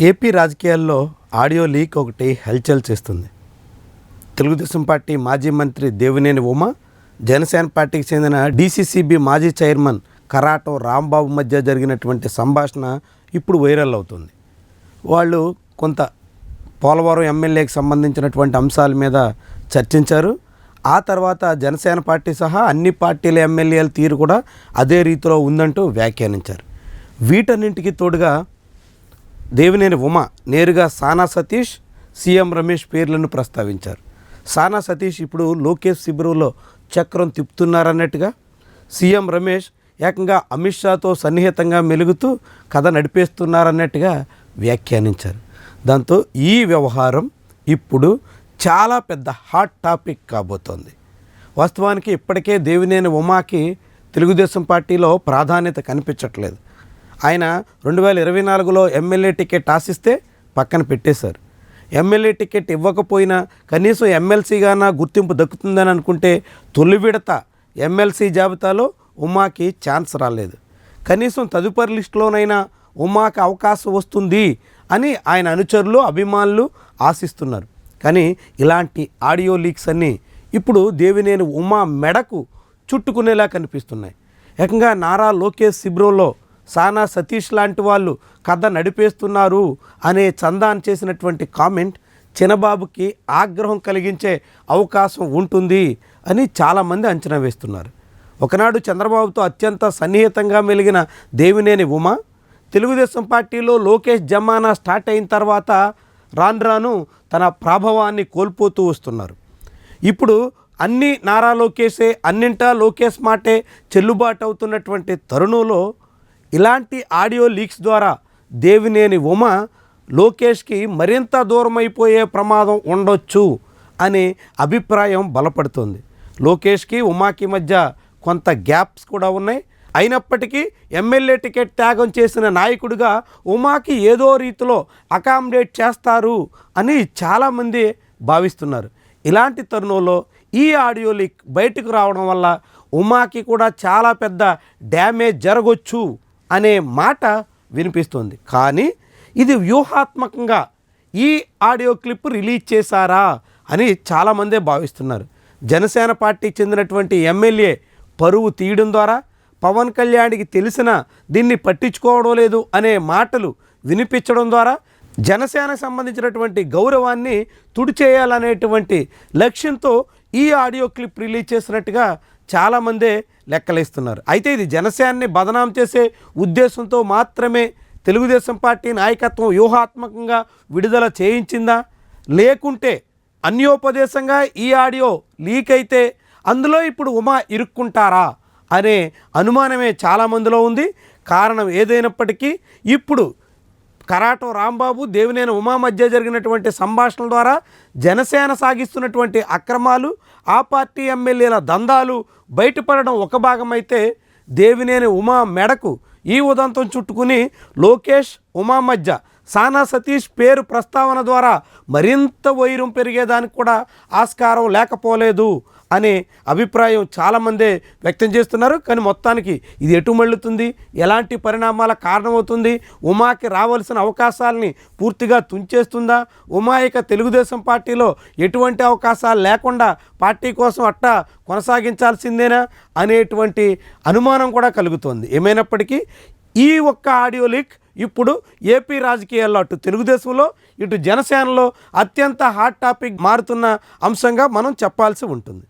AP రాజకీయాల్లో audio leak ఒకటి హల్చల్ చేస్తుంది. తెలుగుదేశం పార్టీ మాజీ మంత్రి దేవినేని ఉమ, జనసేన పార్టీకి చెందిన డీసీసీబీ మాజీ చైర్మన్ కరాటం రాంబాబు మధ్య జరిగినటువంటి సంభాషణ ఇప్పుడు వైరల్ అవుతుంది. వాళ్ళు కొంత పోలవరం ఎమ్మెల్యేకి సంబంధించినటువంటి అంశాల మీద చర్చించారు. ఆ తర్వాత జనసేన పార్టీ సహా అన్ని పార్టీల ఎమ్మెల్యేల తీరు కూడా అదే రీతిలో ఉందంటూ వ్యాఖ్యానించారు. వీటన్నింటికి తోడుగా దేవినేని ఉమ నేరుగా సానా సతీష్, సీఎం రమేష్ పేర్లను ప్రస్తావించారు. సానా సతీష్ ఇప్పుడు లోకేష్ శిబిరంలో చక్రం తిప్పుతున్నారన్నట్టుగా, సీఎం రమేష్ ఏకంగా అమిత్ షాతో సన్నిహితంగా మెలుగుతూ కథ నడిపేస్తున్నారన్నట్టుగా వ్యాఖ్యానించారు. దాంతో ఈ వ్యవహారం ఇప్పుడు చాలా పెద్ద హాట్ టాపిక్ కాబోతోంది. వాస్తవానికి ఇప్పటికే దేవినేని ఉమాకి తెలుగుదేశం పార్టీలో ప్రాధాన్యత కనిపించట్లేదు. ఆయన 2024లో ఎమ్మెల్యే టికెట్ ఆశిస్తే పక్కన పెట్టేశారు. ఎమ్మెల్యే టికెట్ ఇవ్వకపోయినా కనీసం ఎమ్మెల్సీగానా గుర్తింపు దక్కుతుందని అనుకుంటే తొలి విడత ఎమ్మెల్సీ జాబితాలో ఉమాకి ఛాన్స్ రాలేదు. కనీసం తదుపరి లిస్టులోనైనా ఉమాకి అవకాశం వస్తుంది అని ఆయన అనుచరులు, అభిమానులు ఆశిస్తున్నారు. కానీ ఇలాంటి ఆడియో లీక్స్ అన్నీ ఇప్పుడు దేవినేని ఉమా మెడకు చుట్టుకునేలా కనిపిస్తున్నాయి. ఏకంగా నారా లోకేష్ శిబిరంలో సానా సతీష్ లాంటి వాళ్ళు కథ నడిపేస్తున్నారు అనే చందాన్ చేసినటువంటి కామెంట్ చిన్నబాబుకి ఆగ్రహం కలిగించే అవకాశం ఉంటుంది అని చాలామంది అంచనా వేస్తున్నారు. ఒకనాడు చంద్రబాబుతో అత్యంత సన్నిహితంగా మెలిగిన దేవినేని ఉమ తెలుగుదేశం పార్టీలో లోకేష్ జమానా స్టార్ట్ అయిన తర్వాత రాను రాను తన ప్రభావాన్ని కోల్పోతూ వస్తున్నారు. ఇప్పుడు అన్ని నారా లోకేషే, అన్నింటా లోకేష్ మాటే చెల్లుబాటు అవుతున్నటువంటి తరుణంలో ఇలాంటి ఆడియో లీక్స్ ద్వారా దేవినేని ఉమ లోకేష్కి మరింత దూరం అయిపోయే ప్రమాదం ఉండొచ్చు అనే అభిప్రాయం బలపడుతుంది. లోకేష్కి ఉమాకి మధ్య కొంత గ్యాప్స్ కూడా ఉన్నాయి. అయినప్పటికీ ఎమ్మెల్యే టికెట్ త్యాగం చేసిన నాయకుడిగా ఉమాకి ఏదో రీతిలో అకామిడేట్ చేస్తారు అని చాలామంది భావిస్తున్నారు. ఇలాంటి తరుణంలో ఈ ఆడియో లీక్ బయటకు రావడం వల్ల ఉమాకి కూడా చాలా పెద్ద డ్యామేజ్ జరగవచ్చు అనే మాట వినిపిస్తుంది. కానీ ఇది వ్యూహాత్మకంగా ఈ ఆడియో క్లిప్ రిలీజ్ చేశారా అని చాలామందే భావిస్తున్నారు. జనసేన పార్టీకి చెందినటువంటి ఎమ్మెల్యే పరువు తీయడం ద్వారా పవన్ కళ్యాణ్కి తెలిసిన దీన్ని పట్టించుకోవడం లేదు అనే మాటలు వినిపించడం ద్వారా జనసేనకు సంబంధించినటువంటి గౌరవాన్ని తుడిచేయాలనేటువంటి లక్ష్యంతో ఈ ఆడియో క్లిప్ రిలీజ్ చేసినట్టుగా చాలామందే లెక్కలేస్తున్నారు. అయితే ఇది జనసేనని బదనాం చేసే ఉద్దేశంతో మాత్రమే తెలుగుదేశం పార్టీ నాయకత్వం వ్యూహాత్మకంగా విడుదల చేయించిందా, లేకుంటే అన్యోపదేశంగా ఈ ఆడియో లీక్ అయితే అందులో ఇప్పుడు ఉమా ఇరుక్కుంటారా అనే అనుమానమే చాలామందిలో ఉంది. కారణం ఏదైనప్పటికీ ఇప్పుడు కరాటం రాంబాబు, దేవినేని ఉమా మధ్య జరిగినటువంటి సంభాషణల ద్వారా జనసేన సాగిస్తున్నటువంటి అక్రమాలు, ఆ పార్టీ ఎమ్మెల్యేల దందాలు బయటపడడం ఒక భాగమైతే, దేవినేని ఉమా మెడకు ఈ ఉదంతం చుట్టుకుని లోకేష్ ఉమా మధ్య సానా సతీష్ పేరు ప్రస్తావన ద్వారా మరింత వైరం పెరిగేదానికి కూడా ఆస్కారం లేకపోలేదు అనే అభిప్రాయం చాలామందే వ్యక్తం చేస్తున్నారు. కానీ మొత్తానికి ఇది ఎటు మళ్ళుతుంది, ఎలాంటి పరిణామాల కారణమవుతుంది, ఉమాకి రావాల్సిన అవకాశాలని పూర్తిగా తుంచేస్తుందా, ఉమా ఇక తెలుగుదేశం పార్టీలో ఎటువంటి అవకాశాలు లేకుండా పార్టీ కోసం అట్టా కొనసాగించాల్సిందేనా అనేటువంటి అనుమానం కూడా కలుగుతోంది. ఏమైనప్పటికీ ఈ ఒక్క ఆడియో లీక్ ఇప్పుడు ఏపీ రాజకీయాల్లో అటు తెలుగుదేశంలో ఇటు జనసేనలో అత్యంత హాట్ టాపిక్ మారుతున్న అంశంగా మనం చెప్పాల్సి ఉంటుంది.